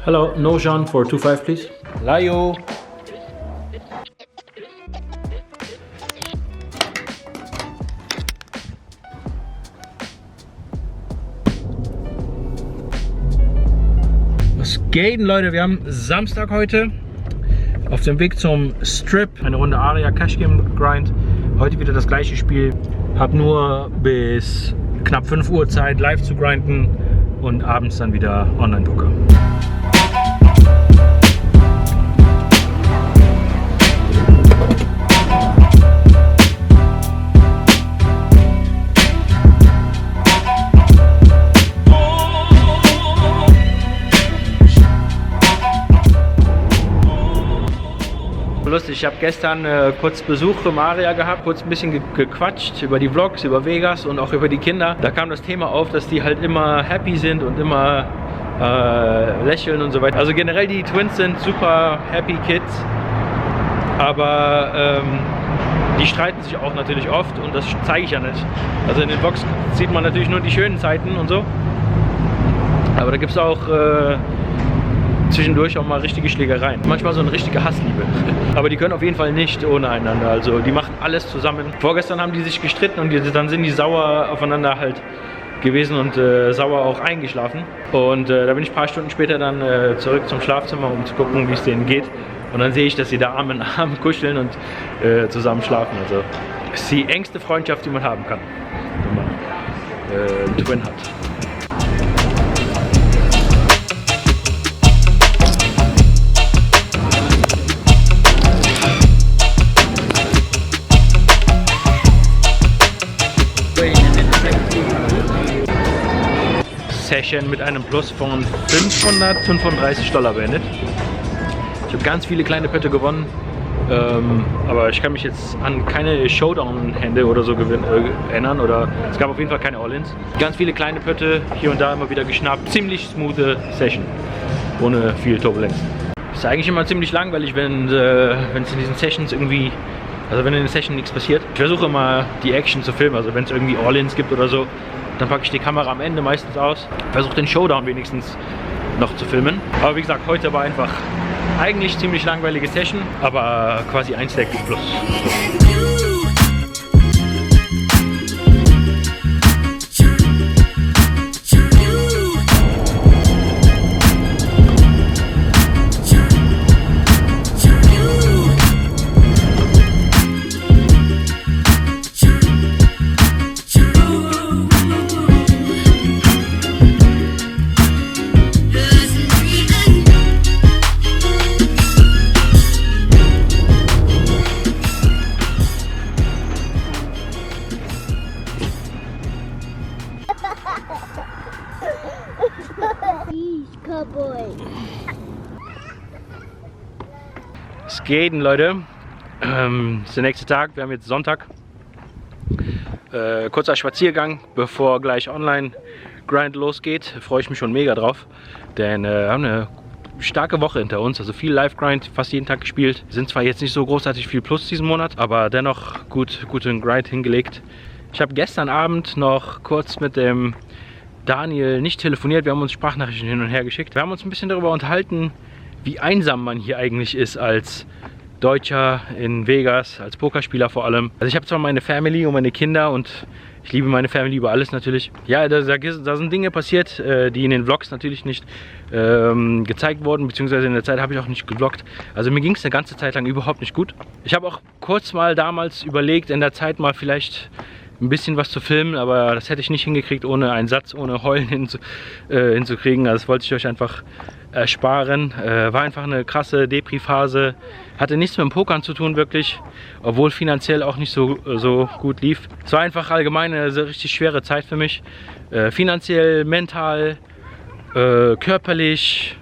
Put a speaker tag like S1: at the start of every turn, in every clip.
S1: Hello, no Jean for 25 please. Layo. Was geht denn, Leute? Wir haben Samstag heute. Auf dem Weg zum Strip. Eine Runde Aria Cash Game Grind. Heute wieder das gleiche Spiel. Hab nur bis knapp 5 Uhr Zeit live zu grinden und abends dann wieder Online-Poker. Lustig, ich habe gestern kurz Besuch im Aria gehabt, kurz ein bisschen gequatscht über die Vlogs, über Vegas und auch über die Kinder. Da kam das Thema auf, dass die halt immer happy sind und immer lächeln und so weiter. Also generell die Twins sind super happy Kids, aber die streiten sich auch natürlich oft und das zeige ich ja nicht. Also in den Vlogs sieht man natürlich nur die schönen Zeiten und so, aber da gibt es auch zwischendurch auch mal richtige Schlägereien. Manchmal so eine richtige Hassliebe. Aber die können auf jeden Fall nicht ohne einander. Also die machen alles zusammen. Vorgestern haben die sich gestritten und dann sind die sauer aufeinander halt gewesen und sauer auch eingeschlafen. Und da bin ich ein paar Stunden später dann zurück zum Schlafzimmer, um zu gucken, wie es denen geht. Und dann sehe ich, dass sie da Arm in Arm kuscheln und zusammen schlafen. Also das ist die engste Freundschaft, die man haben kann, wenn man einen Twin hat. Session mit einem Plus von $535 beendet. Ich habe ganz viele kleine Pötte gewonnen, aber ich kann mich jetzt an keine Showdown-Hände oder so erinnern, oder es gab auf jeden Fall keine All-Ins. Ganz viele kleine Pötte, hier und da immer wieder geschnappt. Ziemlich smoothe Session, ohne viel Turbulenz. Ist eigentlich immer ziemlich langweilig, wenn es in diesen Sessions irgendwie, also wenn in den Session nichts passiert. Ich versuche immer die Action zu filmen, also wenn es irgendwie All-Ins gibt oder so, dann packe ich die Kamera am Ende meistens aus. Versuche den Showdown wenigstens noch zu filmen. Aber wie gesagt, heute war einfach eigentlich ziemlich langweilige Session, aber quasi ein Stack plus. Es geht, Leute. Ist der nächste Tag. Wir haben jetzt Sonntag. Kurzer Spaziergang, bevor gleich Online-Grind losgeht. Freue ich mich schon mega drauf. Denn wir haben eine starke Woche hinter uns. Also viel Live-Grind, fast jeden Tag gespielt. Sind zwar jetzt nicht so großartig viel Plus diesen Monat, aber dennoch guten Grind hingelegt. Ich habe gestern Abend noch kurz mit dem Daniel nicht telefoniert. Wir haben uns Sprachnachrichten hin und her geschickt. Wir haben uns ein bisschen darüber unterhalten, wie einsam man hier eigentlich ist als Deutscher in Vegas, als Pokerspieler vor allem. Also ich habe zwar meine Family und meine Kinder und ich liebe meine Family über alles natürlich. Ja, da sind Dinge passiert, die in den Vlogs natürlich nicht gezeigt wurden, beziehungsweise in der Zeit habe ich auch nicht gevloggt. Also mir ging es eine ganze Zeit lang überhaupt nicht gut. Ich habe auch kurz mal damals überlegt, in der Zeit mal vielleicht ein bisschen was zu filmen, aber das hätte ich nicht hingekriegt, ohne einen Satz, ohne Heulen hinzukriegen. Also das wollte ich euch einfach ersparen. War einfach eine krasse Depri-Phase. Hatte nichts mit dem Pokern zu tun wirklich, obwohl finanziell auch nicht so gut lief. Es war einfach allgemein eine richtig schwere Zeit für mich. Finanziell, mental, körperlich.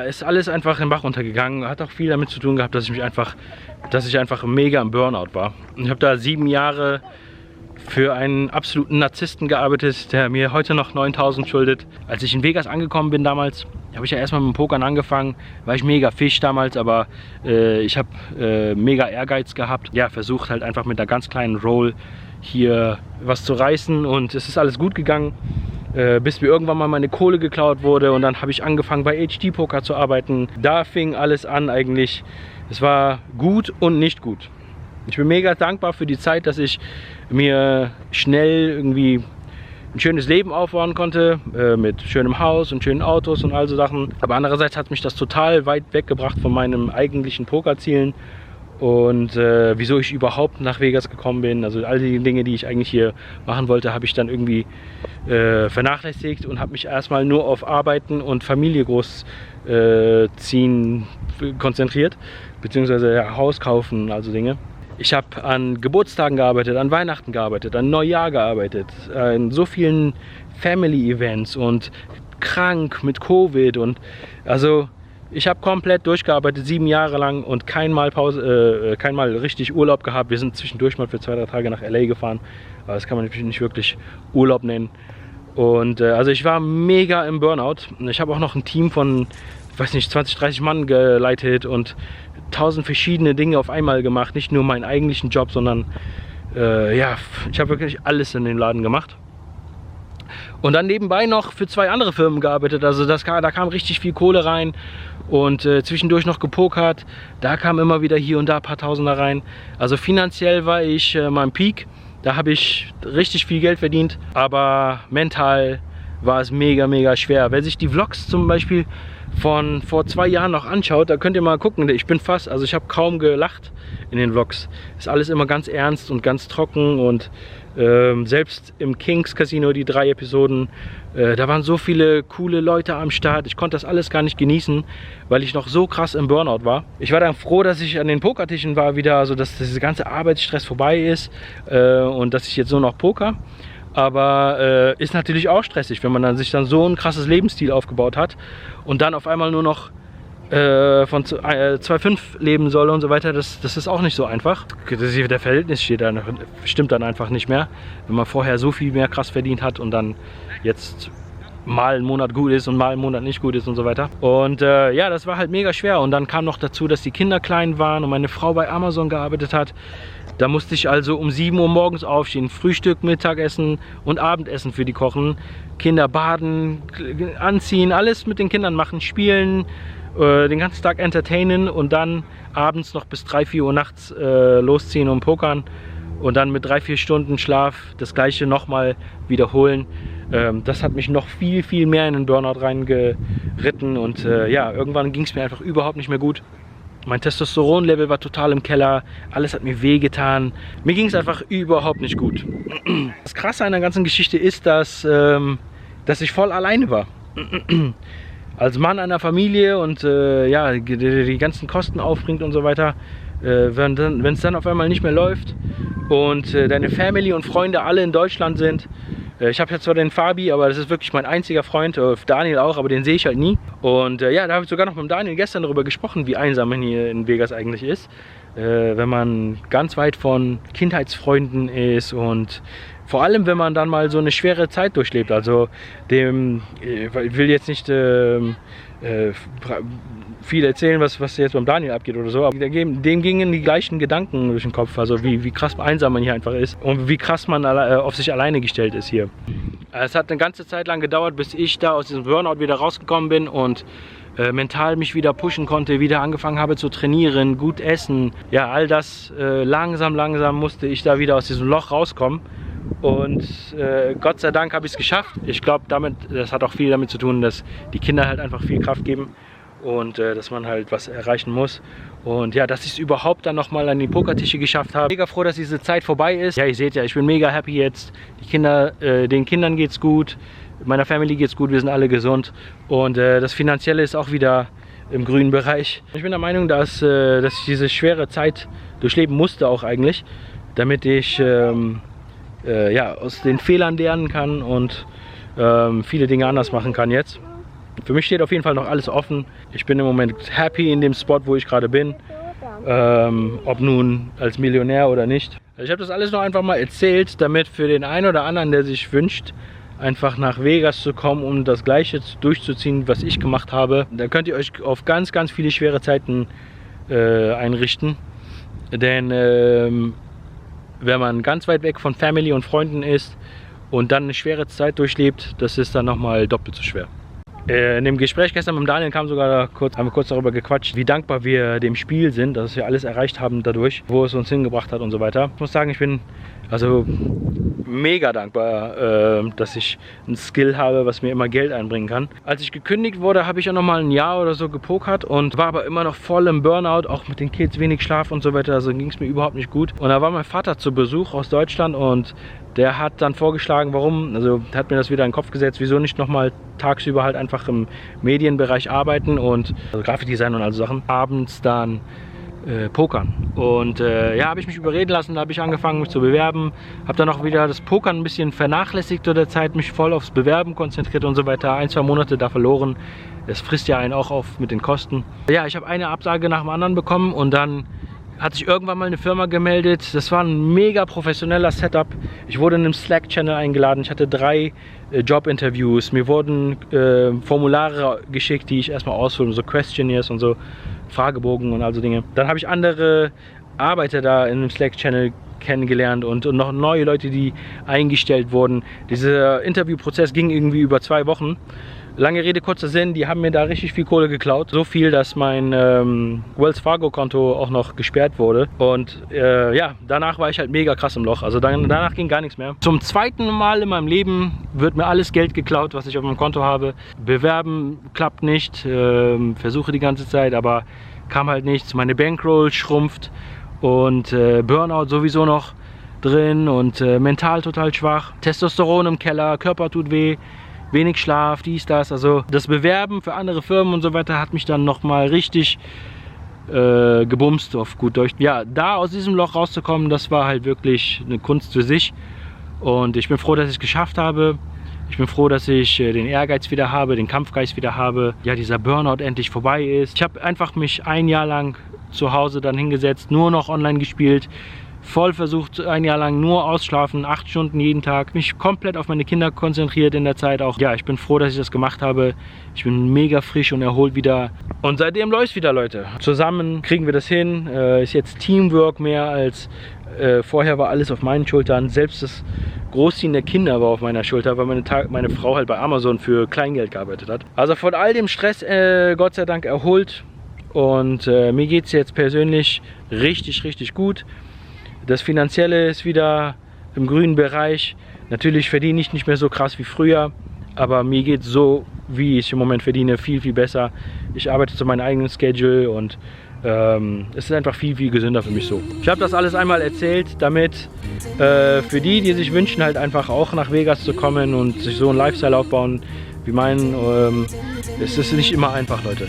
S1: Ist alles einfach in den Bach runtergegangen. Hat auch viel damit zu tun gehabt, dass ich einfach mega im Burnout war. Ich habe da 7 Jahre für einen absoluten Narzissten gearbeitet, der mir heute noch 9.000 schuldet. Als ich in Vegas angekommen bin damals, habe ich ja erstmal mit dem Pokern angefangen, war ich mega Fisch damals, aber ich habe mega Ehrgeiz gehabt. Ja, versucht halt einfach mit einer ganz kleinen Roll hier was zu reißen und es ist alles gut gegangen. bis mir irgendwann mal meine Kohle geklaut wurde und dann habe ich angefangen bei HD Poker zu arbeiten. Da fing alles an eigentlich. Es war gut und nicht gut. Ich bin mega dankbar für die Zeit, dass ich mir schnell irgendwie ein schönes Leben aufbauen konnte, mit schönem Haus und schönen Autos und all so Sachen. Aber andererseits hat mich das total weit weggebracht von meinen eigentlichen Pokerzielen und wieso ich überhaupt nach Vegas gekommen bin. Also all die Dinge, die ich eigentlich hier machen wollte, habe ich dann irgendwie vernachlässigt und habe mich erstmal nur auf Arbeiten und Familie großziehen konzentriert, beziehungsweise ja, Haus kaufen und also Dinge. Ich habe an Geburtstagen gearbeitet, an Weihnachten gearbeitet, an Neujahr gearbeitet, in so vielen Family-Events und krank mit Covid und also ich habe komplett durchgearbeitet, 7 Jahre lang und kein Mal richtig Urlaub gehabt. Wir sind zwischendurch mal für 2-3 Tage nach LA gefahren, aber das kann man natürlich nicht wirklich Urlaub nennen. Und also ich war mega im Burnout. Ich habe auch noch ein Team von, ich weiß nicht, 20, 30 Mann geleitet und 1000 verschiedene Dinge auf einmal gemacht. Nicht nur meinen eigentlichen Job, sondern ja, ich habe wirklich alles in den Laden gemacht. Und dann nebenbei noch für 2 andere Firmen gearbeitet. Also da kam richtig viel Kohle rein und zwischendurch noch gepokert. Da kam immer wieder hier und da ein paar Tausender rein. Also finanziell war ich mal im Peak. Da habe ich richtig viel Geld verdient. Aber mental war es mega, mega schwer. Wer sich die Vlogs zum Beispiel von vor 2 Jahren noch anschaut, da könnt ihr mal gucken. Ich habe kaum gelacht in den Vlogs. Ist alles immer ganz ernst und ganz trocken und selbst im Kings Casino, die 3 Episoden, da waren so viele coole Leute am Start. Ich konnte das alles gar nicht genießen, weil ich noch so krass im Burnout war. Ich war dann froh, dass ich an den Pokertischen war wieder, also dass dieser ganze Arbeitsstress vorbei ist und dass ich jetzt nur noch poker. Aber ist natürlich auch stressig, wenn man dann sich dann so ein krasses Lebensstil aufgebaut hat und dann auf einmal nur noch von 2,5 leben soll und so weiter. Das ist auch nicht so einfach. Der Verhältnis stimmt dann einfach nicht mehr, wenn man vorher so viel mehr krass verdient hat und dann jetzt mal ein Monat gut ist und mal ein Monat nicht gut ist und so weiter. Und ja, das war halt mega schwer. Und dann kam noch dazu, dass die Kinder klein waren und meine Frau bei Amazon gearbeitet hat. Da musste ich also um 7 Uhr morgens aufstehen, Frühstück, Mittagessen und Abendessen für die kochen, Kinder baden, anziehen, alles mit den Kindern machen, spielen, den ganzen Tag entertainen und dann abends noch bis 3, 4 Uhr nachts losziehen und pokern und dann mit 3, 4 Stunden Schlaf das gleiche nochmal wiederholen. Das hat mich noch viel, viel mehr in den Burnout reingeritten und ja, irgendwann ging es mir einfach überhaupt nicht mehr gut. Mein Testosteronlevel war total im Keller, alles hat mir wehgetan. Mir ging es einfach überhaupt nicht gut. Das Krasse an der ganzen Geschichte ist, dass ich voll alleine war. Als Mann einer Familie und ja, die ganzen Kosten aufbringt und so weiter, wenn es dann auf einmal nicht mehr läuft und deine Family und Freunde alle in Deutschland sind. Ich habe jetzt zwar den Fabi, aber das ist wirklich mein einziger Freund, Daniel auch, aber den sehe ich halt nie. Und ja, da habe ich sogar noch mit Daniel gestern darüber gesprochen, wie einsam man hier in Vegas eigentlich ist. Wenn man ganz weit von Kindheitsfreunden ist und vor allem, wenn man dann mal so eine schwere Zeit durchlebt. Also ich will jetzt nicht viel erzählen, was jetzt beim Daniel abgeht oder so, aber dem gingen die gleichen Gedanken durch den Kopf, also wie krass einsam man hier einfach ist und wie krass man auf sich alleine gestellt ist hier. Es hat eine ganze Zeit lang gedauert, bis ich da aus diesem Burnout wieder rausgekommen bin und mental mich wieder pushen konnte, wieder angefangen habe zu trainieren, gut essen. Ja, all das langsam musste ich da wieder aus diesem Loch rauskommen. Und Gott sei Dank habe ich es geschafft. Ich glaube, das hat auch viel damit zu tun, dass die Kinder halt einfach viel Kraft geben und dass man halt was erreichen muss. Und ja, dass ich es überhaupt dann nochmal an die Pokertische geschafft habe. Mega froh, dass diese Zeit vorbei ist. Ja, ihr seht ja, ich bin mega happy jetzt. Den Kindern geht's gut, meiner Family geht's gut, wir sind alle gesund. Und das Finanzielle ist auch wieder im grünen Bereich. Ich bin der Meinung, dass ich diese schwere Zeit durchleben musste auch eigentlich, damit ich ja, aus den Fehlern lernen kann und viele Dinge anders machen kann jetzt. Für mich steht auf jeden Fall noch alles offen. Ich bin im Moment happy in dem Spot, wo ich gerade bin. Ob nun als Millionär oder nicht. Ich habe das alles noch einfach mal erzählt, damit für den einen oder anderen, der sich wünscht, einfach nach Vegas zu kommen, um das Gleiche durchzuziehen, was ich gemacht habe. Da könnt ihr euch auf ganz, ganz viele schwere Zeiten einrichten. Denn wenn man ganz weit weg von Family und Freunden ist und dann eine schwere Zeit durchlebt, das ist dann nochmal doppelt so schwer. In dem Gespräch gestern mit dem Daniel haben wir kurz darüber gequatscht, wie dankbar wir dem Spiel sind, dass wir alles erreicht haben dadurch, wo es uns hingebracht hat und so weiter. Ich muss sagen, ich bin also mega dankbar, dass ich ein Skill habe, was mir immer Geld einbringen kann. Als ich gekündigt wurde, habe ich ja nochmal ein Jahr oder so gepokert und war aber immer noch voll im Burnout, auch mit den Kids, wenig Schlaf und so weiter, also ging es mir überhaupt nicht gut. Und da war mein Vater zu Besuch aus Deutschland und der hat dann vorgeschlagen, hat mir das wieder in den Kopf gesetzt, wieso nicht nochmal tagsüber halt einfach im Medienbereich arbeiten und also Grafikdesign und all so Sachen, abends dann pokern. Und ja, habe ich mich überreden lassen, da habe ich angefangen, mich zu bewerben, habe dann auch wieder das Pokern ein bisschen vernachlässigt zu der Zeit, mich voll aufs Bewerben konzentriert und so weiter, 1-2 Monate da verloren. Das frisst ja einen auch auf mit den Kosten. Ja, ich habe eine Absage nach dem anderen bekommen und dann hat sich irgendwann mal eine Firma gemeldet. Das war ein mega professioneller Setup. Ich wurde in einem Slack-Channel eingeladen. Ich hatte 3 Jobinterviews. Mir wurden Formulare geschickt, die ich erstmal ausfüllen, so Questionnaires und so, Fragebogen und also Dinge. Dann habe ich andere Arbeiter da in einem Slack-Channel kennengelernt und noch neue Leute, die eingestellt wurden. Dieser Interviewprozess ging irgendwie über 2 Wochen. Lange Rede, kurzer Sinn, die haben mir da richtig viel Kohle geklaut. So viel, dass mein Wells Fargo Konto auch noch gesperrt wurde. Und ja, danach war ich halt mega krass im Loch. Also danach ging gar nichts mehr. Zum 2. Mal in meinem Leben wird mir alles Geld geklaut, was ich auf meinem Konto habe. Bewerben klappt nicht, versuche die ganze Zeit, aber kam halt nichts. Meine Bankroll schrumpft und Burnout sowieso noch drin und mental total schwach. Testosteron im Keller, Körper tut weh. Wenig Schlaf, dies, das, also das Bewerben für andere Firmen und so weiter hat mich dann nochmal richtig gebumst auf gut Deutsch. Ja, da aus diesem Loch rauszukommen, das war halt wirklich eine Kunst für sich und ich bin froh, dass ich es geschafft habe. Ich bin froh, dass ich den Ehrgeiz wieder habe, den Kampfgeist wieder habe, ja, dieser Burnout endlich vorbei ist. Ich habe einfach mich ein Jahr lang zu Hause dann hingesetzt, nur noch online gespielt, voll versucht, ein Jahr lang nur ausschlafen, 8 Stunden jeden Tag, mich komplett auf meine Kinder konzentriert in der Zeit auch. Ja, ich bin froh, dass ich das gemacht habe. Ich bin mega frisch und erholt wieder. Und seitdem läuft es wieder, Leute. Zusammen kriegen wir das hin. Ist jetzt Teamwork mehr als vorher war alles auf meinen Schultern. Selbst das Großziehen der Kinder war auf meiner Schulter, weil meine Frau halt bei Amazon für Kleingeld gearbeitet hat. Also von all dem Stress, Gott sei Dank, erholt. Und mir geht es jetzt persönlich richtig, richtig gut. Das Finanzielle ist wieder im grünen Bereich. Natürlich verdiene ich nicht mehr so krass wie früher, aber mir geht es so, wie ich im Moment verdiene, viel, viel besser. Ich arbeite zu meinem eigenen Schedule und es ist einfach viel, viel gesünder für mich so. Ich habe das alles einmal erzählt, damit für die, die sich wünschen, halt einfach auch nach Vegas zu kommen und sich so einen Lifestyle aufbauen wie meinen, es ist nicht immer einfach, Leute.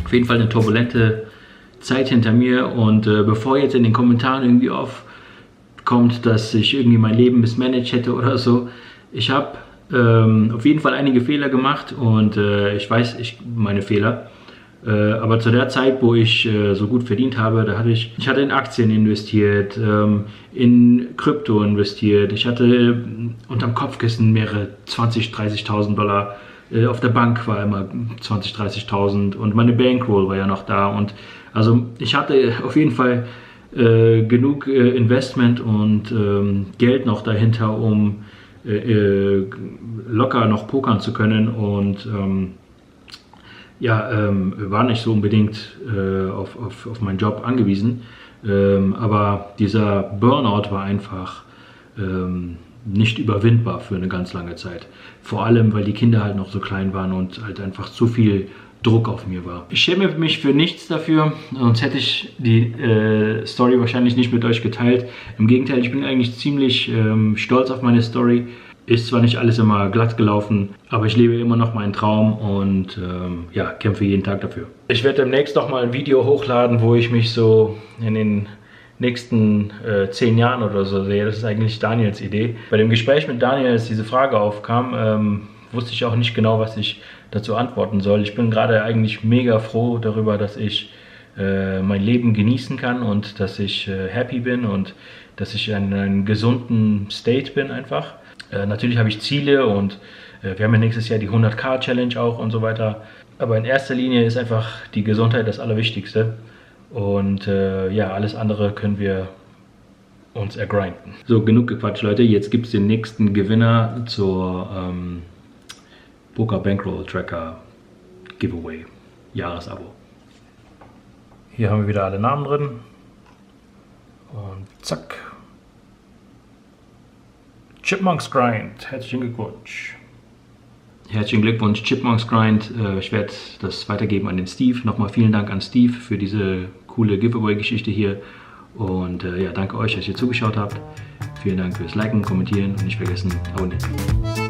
S1: Auf jeden Fall eine turbulente Zeit hinter mir und bevor jetzt in den Kommentaren irgendwie aufkommt, dass ich irgendwie mein Leben mismanagt hätte oder so, ich habe auf jeden Fall einige Fehler gemacht und ich weiß meine Fehler, aber zu der Zeit, wo ich so gut verdient habe, ich hatte in Aktien investiert, in Krypto investiert, ich hatte unterm Kopfkissen mehrere 20.000, 30.000 Dollar. Auf der Bank war immer 20.000, 30.000 und meine Bankroll war ja noch da. Und also ich hatte auf jeden Fall genug Investment und Geld noch dahinter, um locker noch pokern zu können. Und war nicht so unbedingt auf meinen Job angewiesen. Aber dieser Burnout war einfach nicht überwindbar für eine ganz lange Zeit. Vor allem, weil die Kinder halt noch so klein waren und halt einfach zu viel Druck auf mir war. Ich schäme mich für nichts dafür, sonst hätte ich die Story wahrscheinlich nicht mit euch geteilt. Im Gegenteil, ich bin eigentlich ziemlich stolz auf meine Story. Ist zwar nicht alles immer glatt gelaufen, aber ich lebe immer noch meinen Traum und ja, kämpfe jeden Tag dafür. Ich werde demnächst noch mal ein Video hochladen, wo ich mich so in den nächsten 10 Jahren oder so sehe. Das ist eigentlich Daniels Idee. Bei dem Gespräch mit Daniel, als diese Frage aufkam, wusste ich auch nicht genau, was ich dazu antworten soll. Ich bin gerade eigentlich mega froh darüber, dass ich mein Leben genießen kann und dass ich happy bin und dass ich in einem gesunden State bin einfach. Natürlich habe ich Ziele und wir haben ja nächstes Jahr die 100k Challenge auch und so weiter. Aber in erster Linie ist einfach die Gesundheit das Allerwichtigste. Und ja, alles andere können wir uns ergrinden. So, genug gequatscht, Leute. Jetzt gibt es den nächsten Gewinner zur Poker Bankroll Tracker Giveaway. Jahresabo. Hier haben wir wieder alle Namen drin. Und zack. Chipmunks Grind. Herzlichen Glückwunsch. Herzlichen Glückwunsch, Chipmunks Grind. Ich werde das weitergeben an den Steve. Nochmal vielen Dank an Steve für diese coole Giveaway-Geschichte hier. Und ja, danke euch, dass ihr zugeschaut habt. Vielen Dank fürs Liken, Kommentieren und nicht vergessen, abonnieren.